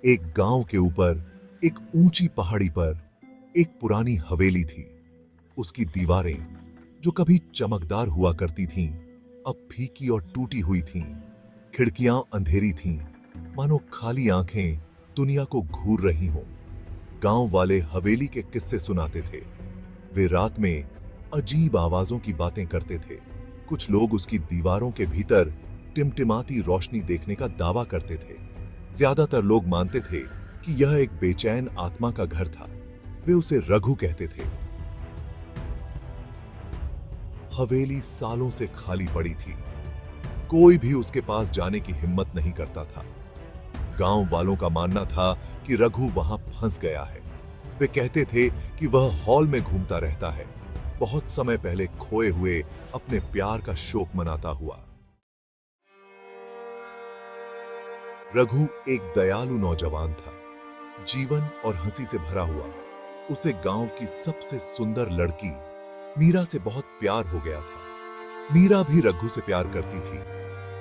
एक गांव के ऊपर एक ऊंची पहाड़ी पर एक पुरानी हवेली थी। उसकी दीवारें जो कभी चमकदार हुआ करती थीं, अब फीकी और टूटी हुई थीं। खिड़कियां अंधेरी थीं, मानो खाली आंखें दुनिया को घूर रही हों। गांव वाले हवेली के किस्से सुनाते थे। वे रात में अजीब आवाजों की बातें करते थे। कुछ लोग उसकी दीवारों के भीतर टिमटिमाती रोशनी देखने का दावा करते थे। ज्यादातर लोग मानते थे कि यह एक बेचैन आत्मा का घर था। वे उसे रघु कहते थे। हवेली सालों से खाली पड़ी थी। कोई भी उसके पास जाने की हिम्मत नहीं करता था। गांव वालों का मानना था कि रघु वहां फंस गया है। वे कहते थे कि वह हॉल में घूमता रहता है, बहुत समय पहले खोए हुए अपने प्यार का शोक मनाता हुआ। रघु एक दयालु नौजवान था, जीवन और हंसी से भरा हुआ। उसे गांव की सबसे सुंदर लड़की मीरा से बहुत प्यार हो गया था। मीरा भी रघु से प्यार करती थी।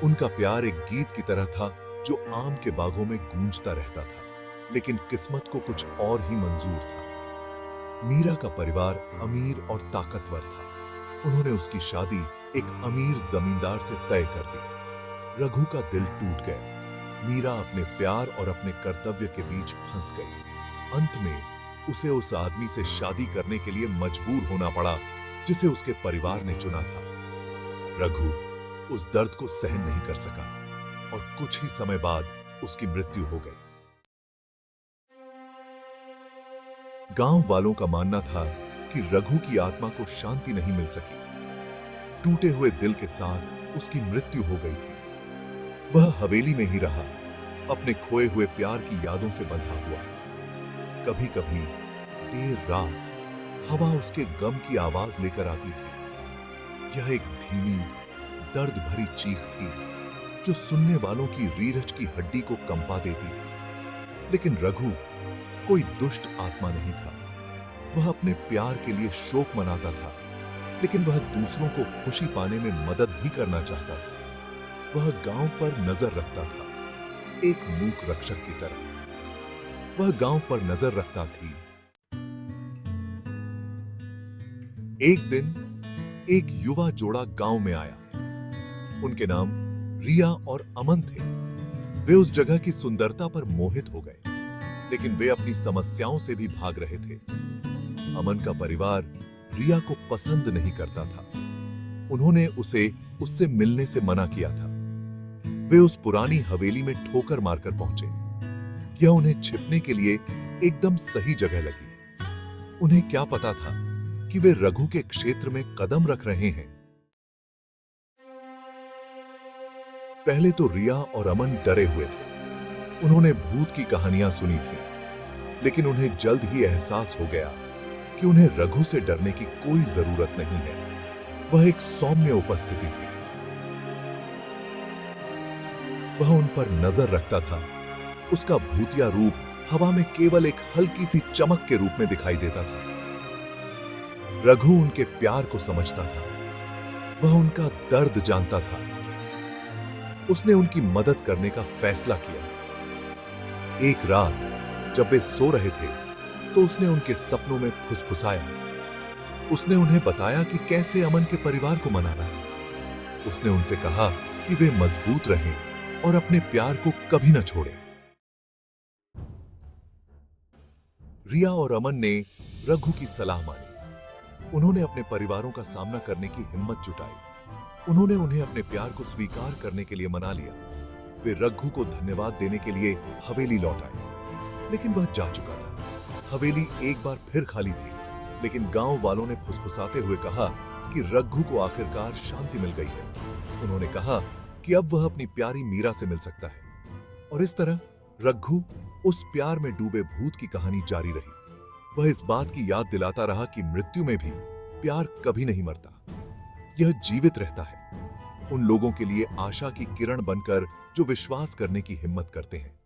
उनका प्यार एक गीत की तरह था जो आम के बागों में गूंजता रहता था। लेकिन किस्मत को कुछ और ही मंजूर था। मीरा का परिवार अमीर और ताकतवर था। उन्होंने उसकी शादी एक अमीर जमींदार से तय कर दी। रघु का दिल टूट गया। मीरा अपने प्यार और अपने कर्तव्य के बीच फंस गई। अंत में उसे उस आदमी से शादी करने के लिए मजबूर होना पड़ा जिसे उसके परिवार ने चुना था। रघु उस दर्द को सहन नहीं कर सका और कुछ ही समय बाद उसकी मृत्यु हो गई। गांव वालों का मानना था कि रघु की आत्मा को शांति नहीं मिल सकी। टूटे हुए दिल के साथ उसकी मृत्यु हो गई थी। वह हवेली में ही रहा, अपने खोए हुए प्यार की यादों से बंधा हुआ। कभी कभी देर रात हवा उसके गम की आवाज लेकर आती थी। यह एक धीमी, दर्द भरी चीख थी जो सुनने वालों की रीढ़ की हड्डी को कंपा देती थी। लेकिन रघु कोई दुष्ट आत्मा नहीं था। वह अपने प्यार के लिए शोक मनाता था, लेकिन वह दूसरों को खुशी पाने में मदद भी करना चाहता था। वह गांव पर नजर रखता था, एक मूक रक्षक की तरह। वह गांव पर नजर रखता थी। एक दिन एक युवा जोड़ा गांव में आया। उनके नाम रिया और अमन थे। वे उस जगह की सुंदरता पर मोहित हो गए, लेकिन वे अपनी समस्याओं से भी भाग रहे थे। अमन का परिवार रिया को पसंद नहीं करता था। उन्होंने उसे उससे मिलने से मना किया था। वे उस पुरानी हवेली में ठोकर मारकर पहुंचे। यह उन्हें छिपने के लिए एकदम सही जगह लगी। उन्हें क्या पता था कि वे रघु के क्षेत्र में कदम रख रहे हैं। पहले तो रिया और अमन डरे हुए थे। उन्होंने भूत की कहानियां सुनी थी, लेकिन उन्हें जल्द ही एहसास हो गया कि उन्हें रघु से डरने की कोई जरूरत नहीं है। वह एक सौम्य उपस्थिति थी। वह उन पर नजर रखता था। उसका भूतिया रूप हवा में केवल एक हल्की सी चमक के रूप में दिखाई देता था। रघु उनके प्यार को समझता था। वह उनका दर्द जानता था। उसने उनकी मदद करने का फैसला किया। एक रात जब वे सो रहे थे, तो उसने उनके सपनों में फुसफुसाया। उसने उन्हें बताया कि कैसे अमन के परिवार को मनाना है। उसने उनसे कहा कि वे मजबूत रहें और अपने प्यार को कभी न छोड़ें। रिया और अमन ने रघु की सलाह मानी। उन्होंने अपने परिवारों का सामना करने की हिम्मत जुटाई। उन्होंने उन्हें अपने प्यार को स्वीकार करने के लिए मना लिया। वे रघु को धन्यवाद देने के लिए हवेली लौट आए, लेकिन वह जा चुका था। हवेली एक बार फिर खाली थी, लेकिन गांव वालों ने फुसफुसाते हुए कहा कि रघु को आखिरकार शांति मिल गई है। उन्होंने कहा कि अब वह अपनी प्यारी मीरा से मिल सकता है। और इस तरह रघु उस प्यार में डूबे भूत की कहानी जारी रही। वह इस बात की याद दिलाता रहा कि मृत्यु में भी प्यार कभी नहीं मरता। यह जीवित रहता है, उन लोगों के लिए आशा की किरण बनकर जो विश्वास करने की हिम्मत करते हैं।